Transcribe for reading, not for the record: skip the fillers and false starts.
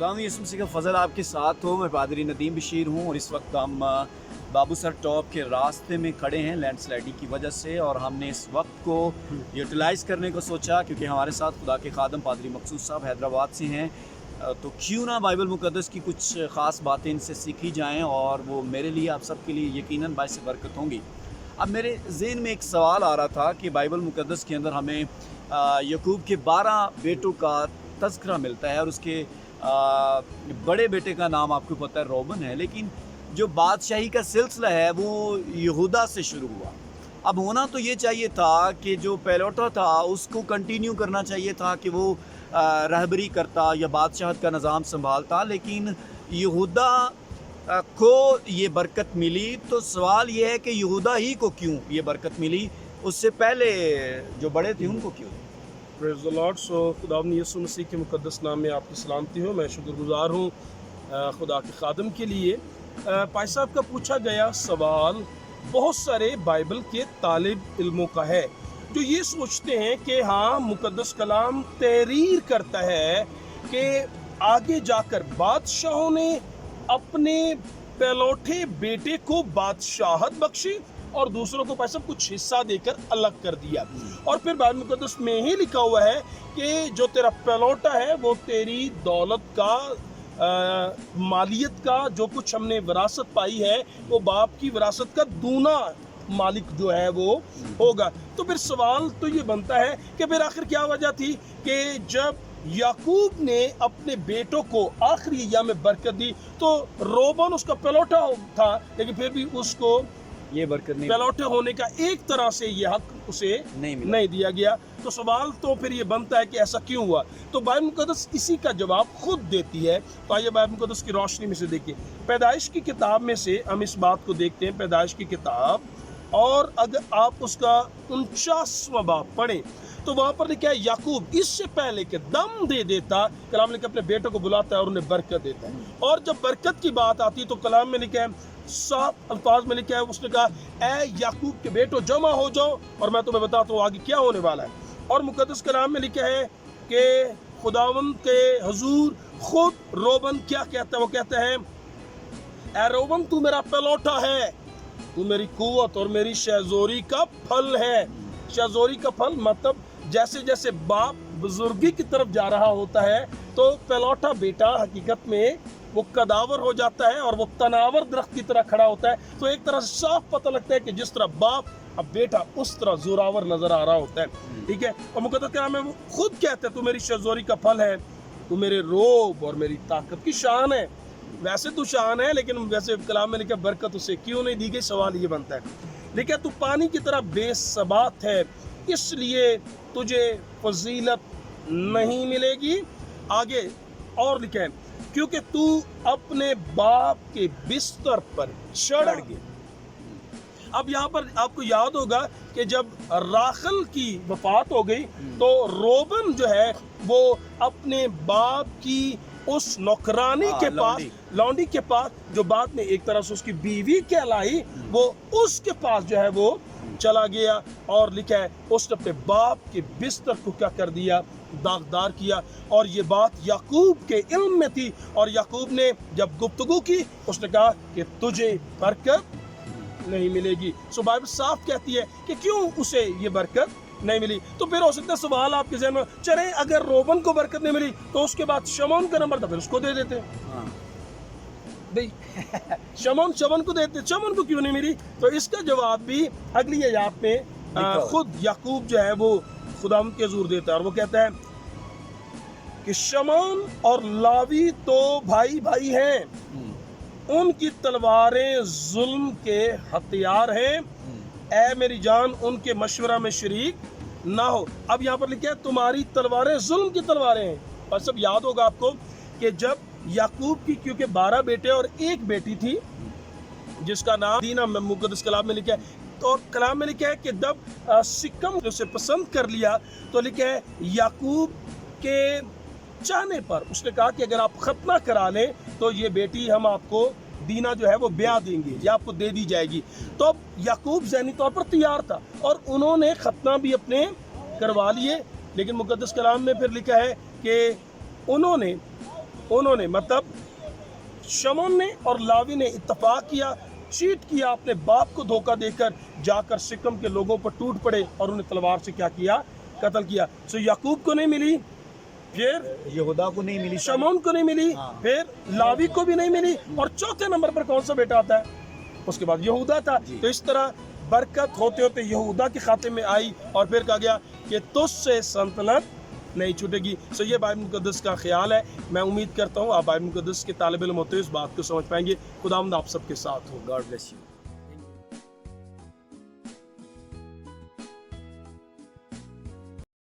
खुदा यीशु मसीह का फ़ज़ल आपके साथ हो। मैं पादरी नदीम बशीर हूँ और इस वक्त हम बाबू सर टॉप के रास्ते में खड़े हैं लैंडस्लाइडिंग की वजह से, और हमने इस वक्त को यूटिलाइज़ करने को सोचा क्योंकि हमारे साथ खुदा के खादम पादरी मकसूद साहब हैदराबाद से हैं। तो क्यों ना बाइबल मुक़द्दस की कुछ ख़ास बातें इनसे सीखी जाएँ और वो मेरे लिए आप सब के लिए यकीनन बाइस बरकत होंगी। अब मेरे ज़हन में एक सवाल आ रहा था कि बाइबल मुक़द्दस के अंदर हमें याकूब के 12 बेटों का तज़किरा मिलता है और उसके बड़े बेटे का नाम आपको पता है रोबन है, लेकिन जो बादशाही का सिलसिला है वो यहूदा से शुरू हुआ। अब होना तो ये चाहिए था कि जो पहलौठा था उसको कंटिन्यू करना चाहिए था कि वो रहबरी करता या बादशाहत का निज़ाम संभालता, लेकिन यहूदा को ये बरकत मिली। तो सवाल ये है कि यहूदा ही को क्यों ये बरकत मिली, उससे पहले जो बड़े थे उनको क्यों? Praise the Lord. सो खुदावंद यीशु मसीह के मुक़द्दस नाम में आपकी सलामती हो। मैं शुक्रगुज़ार हूँ खुदा के खादम के लिए। भाई साहब का पूछा गया सवाल बहुत सारे बाइबल के तालिब इल्मों का है जो ये सोचते हैं कि हाँ, मुक़द्दस कलाम तहरीर करता है कि आगे जाकर बादशाहों ने अपने पहलौठे बेटे को बादशाहत बख्शी और दूसरों को पैसा कुछ हिस्सा देकर अलग कर दिया। और फिर बाइबल मुक़द्दस में ही लिखा हुआ है कि जो तेरा पहलौठा है वो तेरी दौलत का मालियत का जो कुछ हमने विरासत पाई है वो बाप की विरासत का दूना मालिक जो है वो होगा। तो फिर सवाल तो ये बनता है कि फिर आखिर क्या वजह थी कि जब याकूब ने अपने बेटों को आखिरी अय्याम में बरकत दी तो रोबन उसका पहलौठा था, लेकिन फिर भी उसको ये बरकत नहीं, पहलौठे होने का एक तरह से ये हक उसे नहीं दिया गया। तो सवाल तो फिर ये बनता है कि ऐसा क्यों हुआ। तो बाइबल मुक़द्दस इसी का जवाब खुद देती है। तो आइए बाइबल मुक़द्दस की रोशनी में से देखिए। पैदाइश की किताब में से हम इस बात को देखते हैं, पैदाइश की किताब, और अगर आप उसका 49वां बाब पढ़ें तो वहाँ पर लिखा है याकूब इससे पहले कि दम दे देता, कलाम लिखा अपने बेटों को बुलाता है और उन्हें बरकत देता है। और जब बरकत की बात आती है तो कलाम में लिखा है, साफ अल्फाज में लिखा है, उसने कहा ऐ याकूब के बेटो जमा हो जाओ और मैं तुम्हें बताता हूँ आगे क्या होने वाला है। और मुक़द्दस कलाम में लिखा है कि खुदावंद के हुजूर खुद रोबन क्या कहता है, वो कहता है ऐ रोबन तू मेरा पहलौठा है, तू मेरी कुव्वत और मेरी शहज़ोरी का फल है। शहज़ोरी का फल मतलब जैसे जैसे बाप बुजुर्गी की तरफ जा रहा होता है तो पहलौठा बेटा हकीकत में वो कदावर हो जाता है और वो तनावर दरख्त की तरह खड़ा होता है। तो एक तरह से साफ पता लगता है कि जिस तरह बाप अब बेटा उस तरह जोरावर नजर आ रहा होता है। ठीक है। और मुक़द्दस कलाम में वो खुद कहते हैं तू मेरी शहज़ोरी का फल है, तू मेरे रोब और मेरी ताकत की शान है। वैसे तो शान है, लेकिन वैसे कलाम में लिखा बरकत उसे क्यों नहीं दी गई, सवाल ये बनता है। लिखा तू पानी की तरह बेसबात है इसलिए तुझे फजीलत नहीं मिलेगी। आगे और लिखा है क्योंकि तू अपने बाप के बिस्तर पर चढ़ गया। अब यहाँ पर आपको याद होगा कि जब राखल की वफात हो गई तो रोबन जो है वो अपने बाप की उस नौकरानी के पास, लौंडी के पास, जो बाद में एक तरह से उसकी बीवी कहलाई, वो उसके पास जो है वो चला गया। और लिखा है उसने अपने बाप के बिस्तर को क्या कर दिया, दागदार किया। और ये बात याकूब के इल्म में थी और याकूब ने जब गुफ्तगू की उसने कहा कि तुझे बरकत नहीं मिलेगी। सो बाइबल साफ कहती है कि क्यों उसे ये बरकत नहीं मिली। तो फिर हो सकता है सवाल आपके ज़हन में चले, अगर रोबन को बरकत नहीं मिली तो उसके बाद शमौन का नंबर था, फिर उसको दे देते भाई शमौन को देते, शमौन को क्यों नहीं मिली? तो इसका जवाब भी अगली आयत में खुद याकूब जो है वो खुदा के हुजूर देता है और वो कहता है कि शमौन और लावी तो भाई भाई हैं, उनकी तलवारें जुल्म के हथियार हैं, ऐ मेरी जान उनके मशवरा में शरीक ना हो। अब यहाँ पर लिखा है तुम्हारी तलवारें जुल्म की तलवारें हैं। और सब याद होगा आपको कि जब याकूब की क्योंकि 12 बेटे और एक बेटी थी जिसका नाम दीना मुक़द्दस कलाम में लिखा है, तो कलाम में लिखा है कि जब सिकम उसे पसंद कर लिया तो लिखा है याकूब के चाहने पर उसने कहा कि अगर आप खतना करा लें तो ये बेटी हम आपको दीना जो है वो ब्याह देंगे या आपको दे दी जाएगी। तो अब याकूब ज़हनी तौर पर तैयार था और उन्होंने खतना भी अपने करवा लिए। लेकिन मुक़द्दस कलाम में फिर लिखा है कि उन्होंने उन्होंने मतलब शमौन ने और लावी ने इत्तेफाक किया, चीट किया, अपने बाप को धोखा देकर जाकर सिकम के लोगों पर टूट पड़े और उन्हें तलवार से क्या किया, कत्ल किया। सो याकूब को नहीं मिली, फिर यहूदा को नहीं मिली, शमौन को नहीं मिली, फिर लावी को भी नहीं मिली, और चौथे नंबर पर कौन सा बेटा आता है? उसके बाद यहूदा था। तो इस तरह बरकत होते होते यहूदा के खाते में आई और फिर कहा गया कि तुझसे सल्तनत नहीं छूटेगी। सो ये बाइबल मुक़द्दस का ख्याल है। मैं उम्मीद करता हूँ आप बाइबल मुक़द्दस के तालिब इल्म होते हुए इस बात को समझ पाएंगे। खुदावंद आप सबके साथ हो। God bless you.